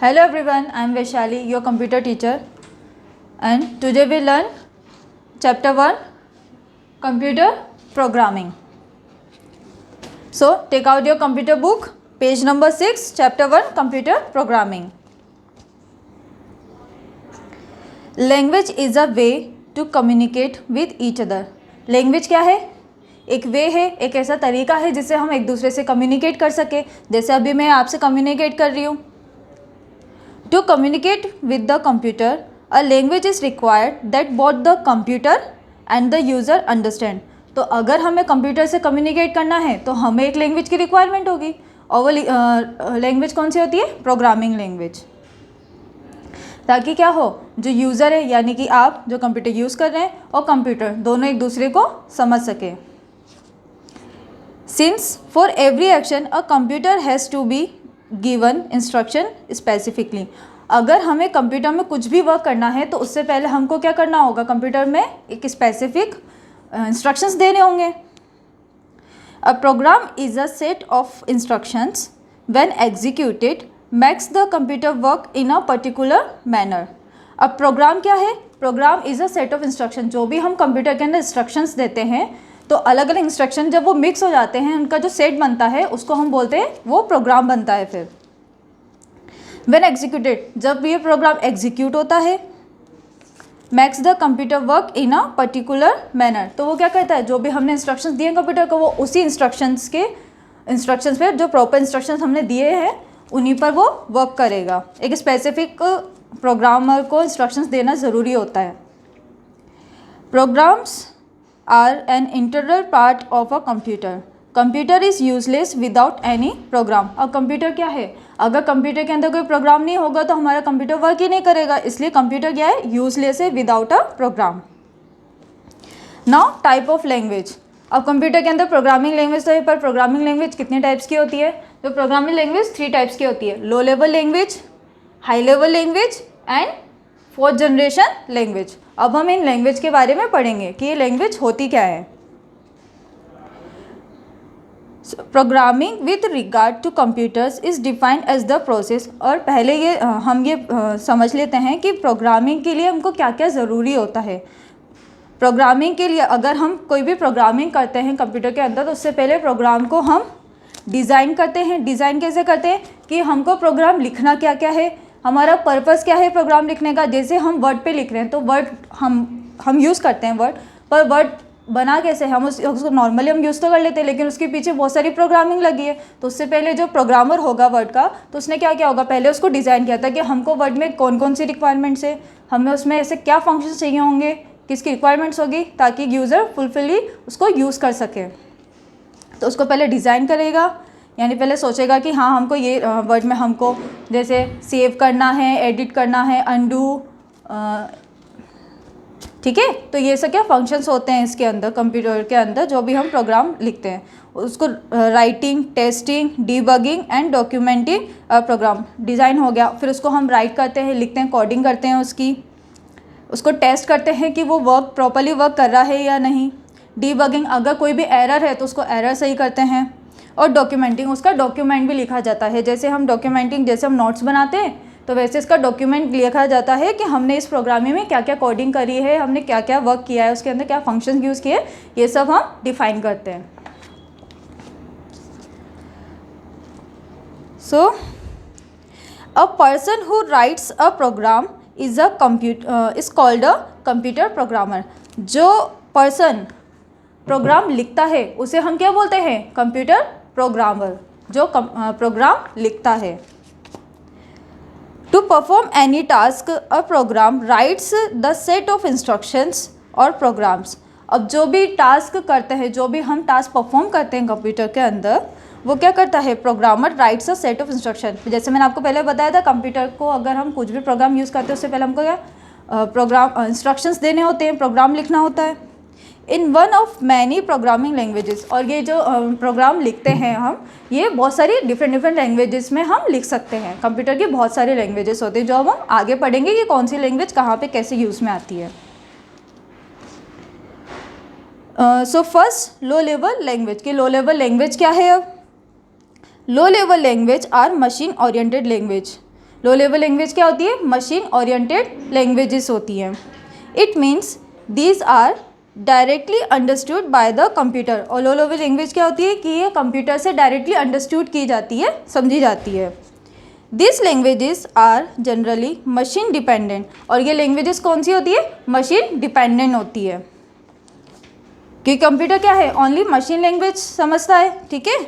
Hello everyone, I am Vaishali, your computer teacher, and today we learn chapter 1 computer programming. So take out your computer book, page number 6, chapter 1 computer programming. Language is a way to communicate with each other. Language क्या है? एक वे है, एक ऐसा तरीका है जिससे हम एक दूसरे से कम्युनिकेट कर सके. जैसे अभी मैं आपसे कम्युनिकेट कर रही हूँ. To communicate with the computer, a language is required that both the computer and the user understand. तो अगर हमें कंप्यूटर से कम्युनिकेट करना है तो हमें एक लैंग्वेज की रिक्वायरमेंट होगी, और वो लैंग्वेज कौन सी होती है? Programming language. ताकि क्या हो, जो यूज़र है यानी कि आप जो कंप्यूटर यूज़ कर रहे हैं और कंप्यूटर दोनों एक दूसरे को समझ सके. Since for every action a computer has to be given instruction specifically. अगर हमें कंप्यूटर में कुछ भी वर्क करना है तो उससे पहले हमको क्या करना होगा? कंप्यूटर में एक स्पेसिफिक इंस्ट्रक्शंस देने होंगे. A program is a set of instructions when executed makes the computer work in a particular manner. अब प्रोग्राम क्या है? Program is a set of instruction. जो भी हम कंप्यूटर के अंदर इंस्ट्रक्शंस देते हैं तो अलग अलग इंस्ट्रक्शन जब वो मिक्स हो जाते हैं, उनका जो सेट बनता है उसको हम बोलते हैं वो प्रोग्राम बनता है. फिर व्हेन एग्जीक्यूटेड, जब ये प्रोग्राम एग्जीक्यूट होता है, makes the computer work in a particular manner. तो वो क्या कहता है? जो भी हमने इंस्ट्रक्शंस दिए कंप्यूटर को, वो उसी इंस्ट्रक्शंस पे जो प्रॉपर इंस्ट्रक्शंस हमने दिए हैं उन्हीं पर वो वर्क करेगा. एक स्पेसिफिक प्रोग्रामर को इंस्ट्रक्शंस देना ज़रूरी होता है. Programs are an integral part of a computer. Computer is useless without any program. अब कंप्यूटर क्या है? अगर कंप्यूटर के अंदर कोई प्रोग्राम नहीं होगा तो हमारा कंप्यूटर वर्क ही नहीं करेगा. इसलिए कंप्यूटर क्या है? यूजलेस है without a program. Now type of language. अब कंप्यूटर के अंदर प्रोग्रामिंग लैंग्वेज तो है, पर प्रोग्रामिंग लैंग्वेज कितने टाइप्स की होती है? तो प्रोग्रामिंग लैंग्वेज 3 टाइप्स की होती है. Low level language, high level language and fourth generation language. अब हम इन लैंग्वेज के बारे में पढ़ेंगे कि ये लैंग्वेज होती क्या है. Programming with regard to computers is defined as the process. और पहले हम ये समझ लेते हैं कि प्रोग्रामिंग के लिए हमको क्या क्या ज़रूरी होता है. प्रोग्रामिंग के लिए अगर हम कोई भी प्रोग्रामिंग करते हैं कंप्यूटर के अंदर तो उससे पहले प्रोग्राम को हम डिज़ाइन करते हैं. डिज़ाइन कैसे करते हैं कि हमको प्रोग्राम लिखना क्या क्या है, हमारा पर्पस क्या है प्रोग्राम लिखने का. जैसे हम वर्ड पे लिख रहे हैं तो वर्ड हम यूज़ करते हैं वर्ड, पर वर्ड बना कैसे? हम उसको नॉर्मली हम यूज़ तो कर लेते हैं, लेकिन उसके पीछे बहुत सारी प्रोग्रामिंग लगी है. तो उससे पहले जो प्रोग्रामर होगा वर्ड का, तो उसने क्या क्या होगा? पहले उसको डिज़ाइन किया था कि हमको वर्ड में कौन कौन सी रिक्वायरमेंट्स है, हमें उसमें ऐसे क्या फंक्शन चाहिए होंगे, किसकी रिक्वायरमेंट्स होगी, ताकि यूज़र फुलफिली उसको यूज़ कर सके. तो उसको पहले डिज़ाइन करेगा, यानी पहले सोचेगा कि हाँ हमको ये वर्ड में हमको जैसे सेव करना है, एडिट करना है, अनडू, ठीक है. तो ये सब क्या फंक्शंस होते हैं इसके अंदर, कंप्यूटर के अंदर जो भी हम प्रोग्राम लिखते हैं उसको writing, testing, debugging and documenting program design हो गया. फिर उसको हम राइट करते हैं, लिखते हैं, कोडिंग करते हैं उसको टेस्ट करते हैं कि वो प्रॉपर्ली वर्क कर रहा है या नहीं. डीबगिंग, अगर कोई भी एरर है तो उसको एरर सही करते हैं. और डॉक्यूमेंटिंग, उसका डॉक्यूमेंट भी लिखा जाता है. जैसे हम डॉक्यूमेंटिंग, जैसे हम नोट्स बनाते हैं तो वैसे इसका डॉक्यूमेंट लिखा जाता है कि हमने इस प्रोग्रामिंग में क्या क्या कोडिंग करी है, हमने क्या क्या वर्क किया है, उसके अंदर क्या फंक्शंस यूज़ किए, ये सब हम डिफाइन करते हैं. So a person who writes a program is called a computer programmer. जो पर्सन प्रोग्राम लिखता है उसे हम क्या बोलते हैं? कंप्यूटर प्रोग्रामर, जो प्रोग्राम लिखता है. To perform any task a program writes the set of instructions और प्रोग्राम्स. अब जो भी टास्क करते हैं, जो भी हम टास्क परफॉर्म करते हैं कंप्यूटर के अंदर, वो क्या करता है? Programmer rights a set of instruction. जैसे मैंने आपको पहले बताया था, कंप्यूटर को अगर हम कुछ भी प्रोग्राम यूज़ करते हैं उससे पहले हमको क्या प्रोग्राम इंस्ट्रक्शंस देने होते हैं, प्रोग्राम लिखना होता है. In one of many programming languages. और ये जो प्रोग्राम लिखते हैं हम, ये बहुत सारी डिफरेंट लैंग्वेजेस में हम लिख सकते हैं. कंप्यूटर की बहुत सारी लैंग्वेजेस होती हैं जो हम आगे पढ़ेंगे कि कौन सी लैंग्वेज कहाँ पे कैसे यूज़ में आती है. So first low level language. कि लो लेवल लैंग्वेज क्या है? अब low level language are machine oriented language. Low level language क्या होती है? मशीन ओरिएंटेड लैंग्वेजेस होती हैं। It means these are directly understood by the computer. और लो लेवल लैंग्वेज क्या होती है कि ये कंप्यूटर से डायरेक्टली अंडरस्टूड की जाती है, समझी जाती है। This languages are generally machine dependent. और ये लैंग्वेजेस कौन सी होती है? मशीन डिपेंडेंट होती है, क्योंकि कंप्यूटर क्या है? ओनली मशीन लैंग्वेज समझता है, ठीक है।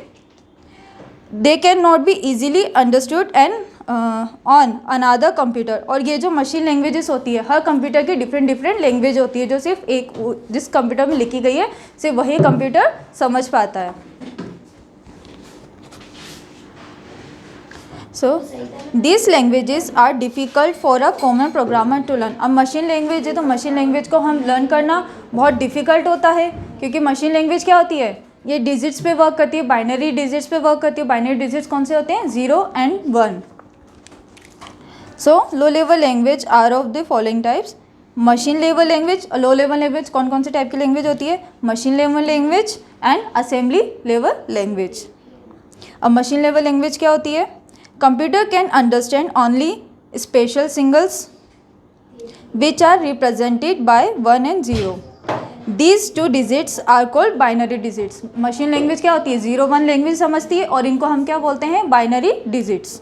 They can not be easily understood and on another computer. और ये जो मशीन लैंग्वेजेस होती है, हर कंप्यूटर की डिफरेंट लैंग्वेज होती है, जो सिर्फ एक जिस कंप्यूटर में लिखी गई है सिर्फ वही कंप्यूटर समझ पाता है। So this languages are difficult for a common programmer to learn. अब मशीन लैंग्वेज है तो मशीन लैंग्वेज को हम लर्न करना बहुत डिफ़िकल्ट होता है, क्योंकि मशीन लैंग्वेज क्या होती है? ये डिजिट्स पे वर्क करती है, बाइनरी डिजिट्स पे वर्क करती है। बाइनरी डिजिट्स कौन से होते हैं? 0 and 1। So low level language are of the following types. Machine level language. Low level language कौन कौन से टाइप की लैंग्वेज होती है? Machine level language and assembly level language. अब मशीन लेवल लैंग्वेज क्या होती है? Computer can understand only special singles which are represented by 1 and 0। These 2 digits are called binary digits. Machine language क्या होती है? 0-1 लैंग्वेज समझती है और इनको हम क्या बोलते हैं? Binary digits.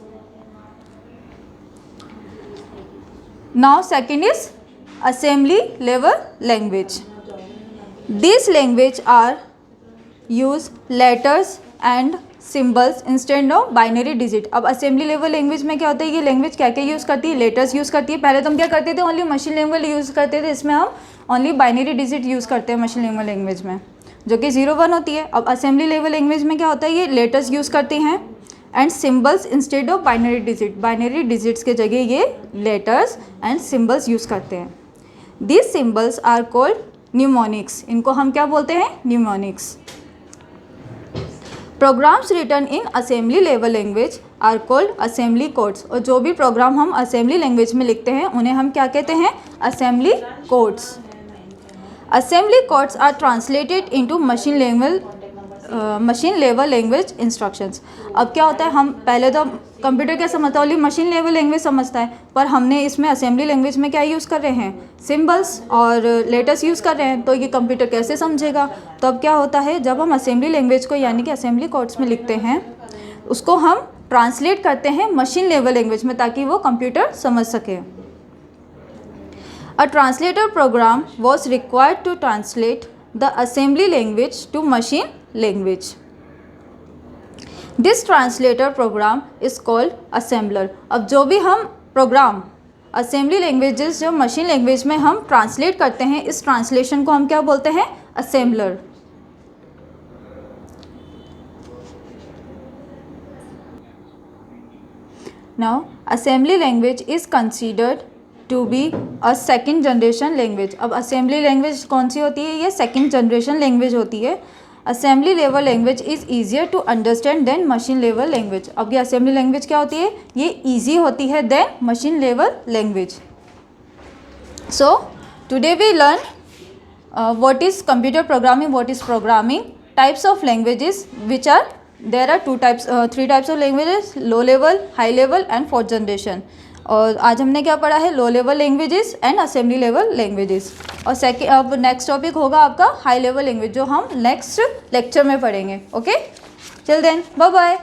Now second is assembly level language. This language are use letters and symbols instead of binary digit. अब असेंबली लेवल लैंग्वेज में क्या होता है? ये लैंग्वेज क्या क्या यूज़ करती है? लेटर्स यूज़ करती है। पहले तो हम क्या करते थे? ओनली मशीन लेवल यूज़ करते थे, इसमें हम ओनली बाइनरी डिजिट यूज़ करते हैं मशीन लेवल लैंग्वेज में, जो कि 0-1 होती है। अब असेंबली लेवल लैंग्वेज में क्या होता है? ये लेटर्स यूज़ करते हैं and symbols instead of binary digit. Binary digits के जगह ये लेटर्स एंड सिम्बल्स यूज़ करते हैं। This symbols are called mnemonics. इनको हम क्या बोलते हैं? Mnemonics. Programs written in assembly level language are called assembly codes. और जो भी प्रोग्राम हम असेंबली लैंग्वेज में लिखते हैं उन्हें हम क्या कहते हैं? Assembly codes. Assembly codes are translated into machine level language instructions. अब क्या होता है? हम पहले तो कंप्यूटर क्या समझता है? ओनली मशीन लेवल लैंग्वेज समझता है, पर हमने इसमें असेंबली लैंग्वेज में क्या यूज़ कर रहे हैं? सिम्बल्स और लेटर्स यूज़ कर रहे हैं, तो ये कंप्यूटर कैसे समझेगा? तो अब क्या होता है? जब हम असेंबली लैंग्वेज को यानी कि असेंबली कोड्स में लिखते हैं, उसको हम ट्रांसलेट करते हैं मशीन लेवल लैंग्वेज में, ताकि वो कंप्यूटर समझ सके। A translator program was required to translate the assembly language to machine language. This translator program is called assembler. अब जो भी हम प्रोग्राम असेंबली लैंग्वेजेस जो मशीन लैंग्वेज में हम ट्रांसलेट करते हैं, इस ट्रांसलेशन को हम क्या बोलते हैं? Assembler. Now assembly language is considered to be a second generation language. अब असेंबली लैंग्वेज कौन सी होती है? ये सेकेंड जनरेशन लैंग्वेज होती है। Assembly level language is easier to understand than machine level language. अब ये असेंबली लैंग्वेज क्या होती है? ये ईजी होती है than machine level language. So today we learn what is computer programming, what is programming, types of languages which are there are 3 types of languages, low level, high level and 4th generation. और आज हमने क्या पढ़ा है? Low level languages and assembly level languages. और अब next topic होगा आपका हाई लेवल लैंग्वेज, जो हम नेक्स्ट लेक्चर में पढ़ेंगे। Okay, till then bye bye.